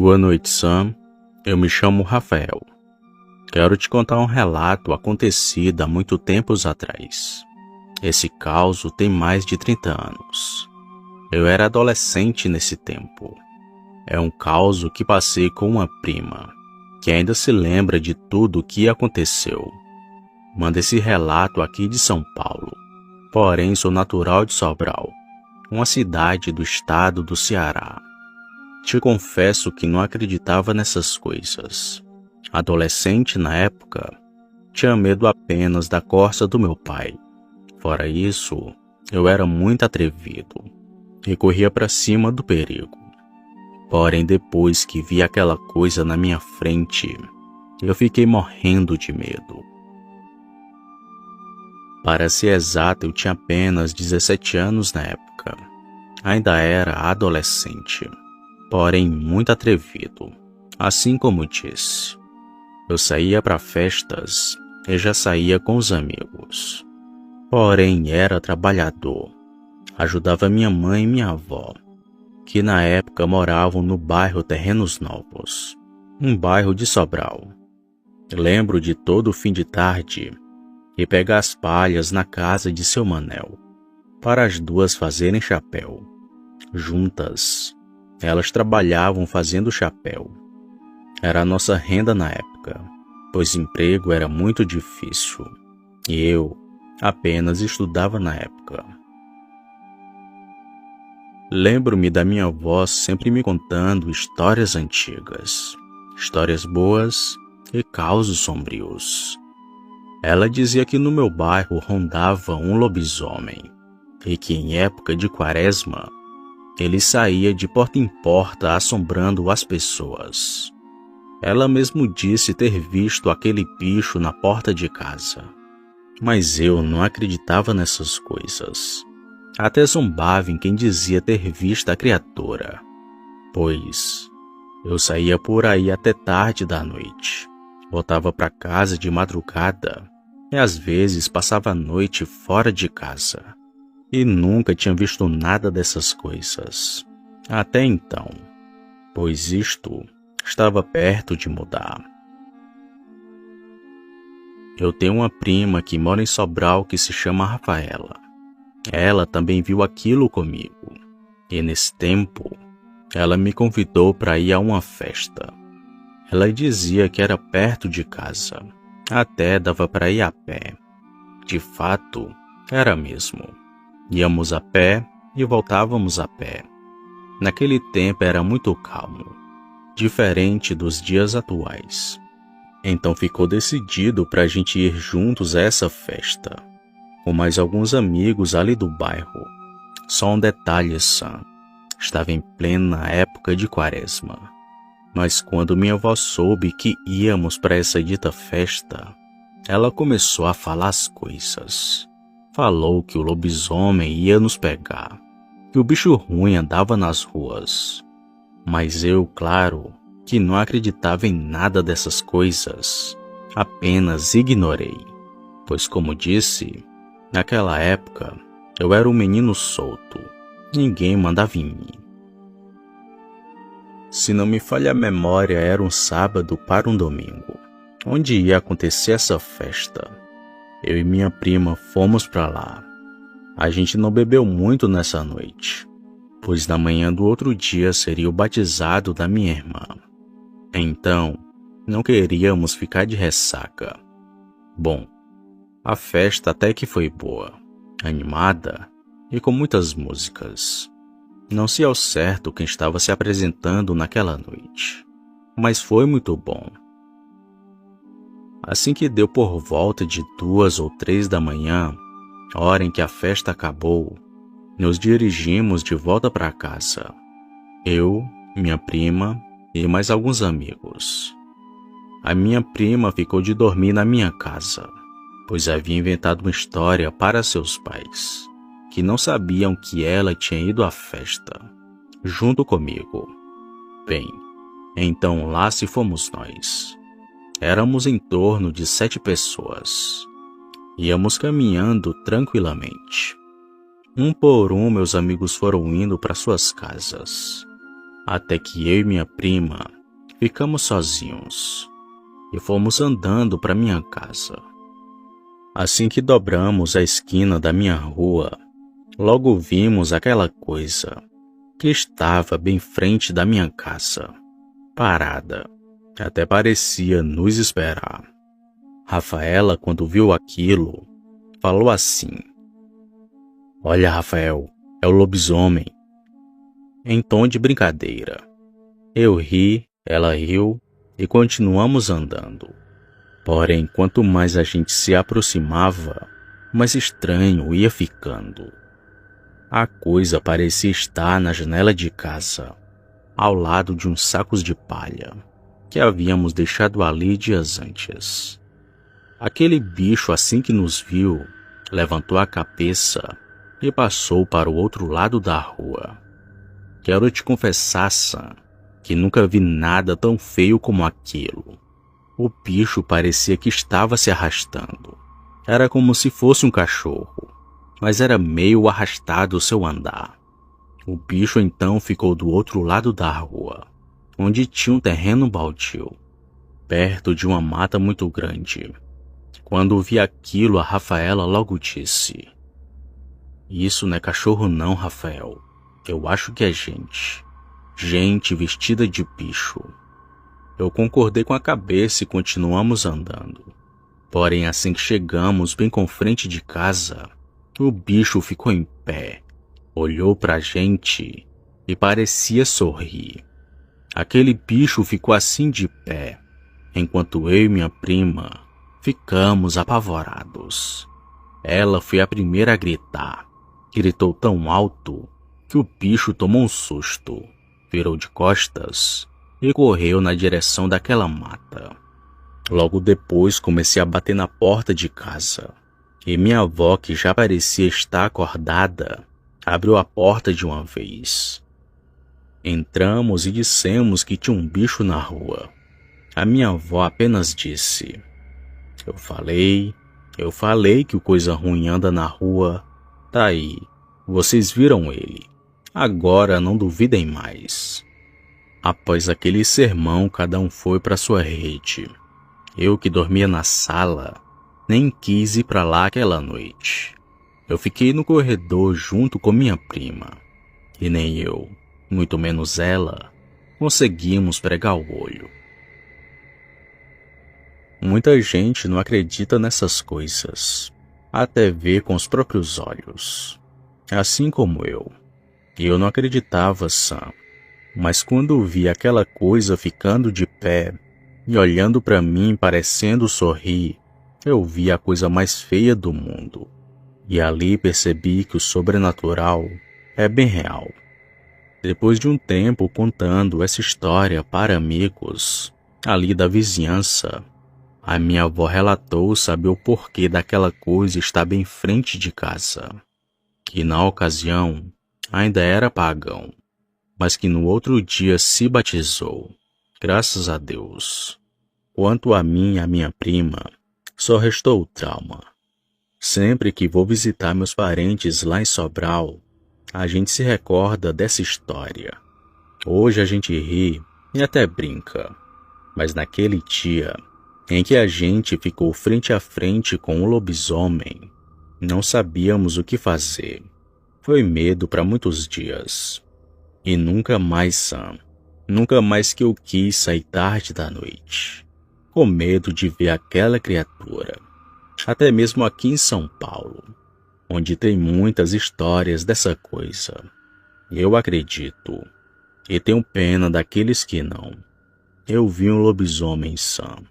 Boa noite, Sam. Eu me chamo Rafael. Quero te contar um relato acontecido há muito tempos atrás. Esse caso tem mais de 30 anos. Eu era adolescente nesse tempo. É um caso que passei com uma prima, que ainda se lembra de tudo o que aconteceu. Manda esse relato aqui de São Paulo. Porém, sou natural de Sobral, uma cidade do estado do Ceará. Te confesso que não acreditava nessas coisas. Adolescente na época, tinha medo apenas da corça do meu pai. Fora isso, eu era muito atrevido e corria para cima do perigo. Porém, depois que vi aquela coisa na minha frente, eu fiquei morrendo de medo. Para ser exato, eu tinha apenas 17 anos na época. Ainda era adolescente, porém muito atrevido, assim como disse. Eu saía para festas e já saía com os amigos. Porém, era trabalhador. Ajudava minha mãe e minha avó, que na época moravam no bairro Terrenos Novos, um bairro de Sobral. Lembro de todo fim de tarde e pegar as palhas na casa de seu Manel, para as duas fazerem chapéu. Juntas, elas trabalhavam fazendo chapéu. Era a nossa renda na época, pois emprego era muito difícil, e eu apenas estudava na época. Lembro-me da minha avó sempre me contando histórias antigas, histórias boas e causos sombrios. Ela dizia que no meu bairro rondava um lobisomem, e que em época de quaresma, ele saía de porta em porta assombrando as pessoas. Ela mesmo disse ter visto aquele bicho na porta de casa. Mas eu não acreditava nessas coisas. Até zombava em quem dizia ter visto a criatura, pois eu saía por aí até tarde da noite. Voltava para casa de madrugada e às vezes passava a noite fora de casa. E nunca tinha visto nada dessas coisas. Até então, pois isto estava perto de mudar. Eu tenho uma prima que mora em Sobral que se chama Rafaela. Ela também viu aquilo comigo. E nesse tempo, ela me convidou para ir a uma festa. Ela dizia que era perto de casa. Até dava para ir a pé. De fato, era mesmo. Íamos a pé e voltávamos a pé. Naquele tempo era muito calmo, diferente dos dias atuais. Então ficou decidido para a gente ir juntos a essa festa, com mais alguns amigos ali do bairro. Só um detalhe, Sam. Estava em plena época de quaresma. Mas quando minha avó soube que íamos para essa dita festa, ela começou a falar as coisas. Falou que o lobisomem ia nos pegar, que o bicho ruim andava nas ruas. Mas eu, claro, que não acreditava em nada dessas coisas, apenas ignorei. Pois, como disse, naquela época eu era um menino solto, ninguém mandava em mim. Se não me falha a memória, era um sábado para um domingo, onde ia acontecer essa festa. Eu e minha prima fomos para lá. A gente não bebeu muito nessa noite, pois na manhã do outro dia seria o batizado da minha irmã. Então, não queríamos ficar de ressaca. Bom, a festa até que foi boa, animada e com muitas músicas. Não sei ao certo quem estava se apresentando naquela noite, mas foi muito bom. Assim que deu por volta de 2 ou 3 da manhã, hora em que a festa acabou, nos dirigimos de volta para casa. Eu, minha prima e mais alguns amigos. A minha prima ficou de dormir na minha casa, pois havia inventado uma história para seus pais, que não sabiam que ela tinha ido à festa, junto comigo. Bem, então lá se fomos nós. Éramos em torno de 7 pessoas. Íamos caminhando tranquilamente. Um por um, meus amigos foram indo para suas casas. até que eu e minha prima ficamos sozinhos e fomos andando para minha casa. Assim que dobramos a esquina da minha rua, logo vimos aquela coisa que estava bem frente da minha casa, parada, até parecia nos esperar. Rafaela, quando viu aquilo, falou assim: "Olha, Rafael, é o lobisomem", em tom de brincadeira. Eu ri, ela riu e continuamos andando. Porém, quanto mais a gente se aproximava, mais estranho ia ficando. A coisa parecia estar na janela de casa, ao lado de uns sacos de palha que havíamos deixado ali dias antes. Aquele bicho, assim que nos viu, levantou a cabeça e passou para o outro lado da rua. Quero te confessar, Sam, que nunca vi nada tão feio como aquilo. O bicho parecia que estava se arrastando. Era como se fosse um cachorro, mas era meio arrastado o seu andar. O bicho então ficou do outro lado da rua, onde tinha um terreno baldio, perto de uma mata muito grande. Quando vi aquilo, a Rafaela logo disse: "Isso não é cachorro não, Rafael. Eu acho que é gente. Gente vestida de bicho." Eu concordei com a cabeça e continuamos andando. Porém, assim que chegamos bem com frente de casa, o bicho ficou em pé, olhou pra gente e parecia sorrir. Aquele bicho ficou assim de pé, enquanto eu e minha prima ficamos apavorados. Ela foi a primeira a gritar. Gritou tão alto que o bicho tomou um susto, virou de costas e correu na direção daquela mata. Logo depois comecei a bater na porta de casa e minha avó, que já parecia estar acordada, abriu a porta de uma vez. Entramos e dissemos que tinha um bicho na rua. A minha avó apenas disse: eu falei que o coisa ruim anda na rua. Tá aí, vocês viram ele. Agora não duvidem mais." Após aquele sermão, cada um foi para sua rede. Eu, que dormia na sala, nem quis ir para lá aquela noite. Eu fiquei no corredor junto com minha prima. E nem eu, muito menos ela, conseguimos pregar o olho. Muita gente não acredita nessas coisas, até ver com os próprios olhos. Assim como eu. Eu não acreditava, Sam. Mas quando vi aquela coisa ficando de pé e olhando para mim parecendo sorrir, eu vi a coisa mais feia do mundo. E ali percebi que o sobrenatural é bem real. Depois de um tempo contando essa história para amigos ali da vizinhança, a minha avó relatou saber o porquê daquela coisa estar bem em frente de casa. Que na ocasião ainda era pagão, mas que no outro dia se batizou, graças a Deus. Quanto a mim e a minha prima, só restou o trauma. Sempre que vou visitar meus parentes lá em Sobral, a gente se recorda dessa história. Hoje a gente ri e até brinca, mas naquele dia em que a gente ficou frente a frente com o lobisomem, não sabíamos o que fazer. Foi medo para muitos dias. E nunca mais, Sam, nunca mais que eu quis sair tarde da noite, com medo de ver aquela criatura. Até mesmo aqui em São Paulo, onde tem muitas histórias dessa coisa. Eu acredito, e tenho pena daqueles que não. Eu vi um lobisomem, Sam,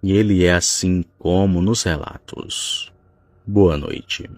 e ele é assim como nos relatos. Boa noite.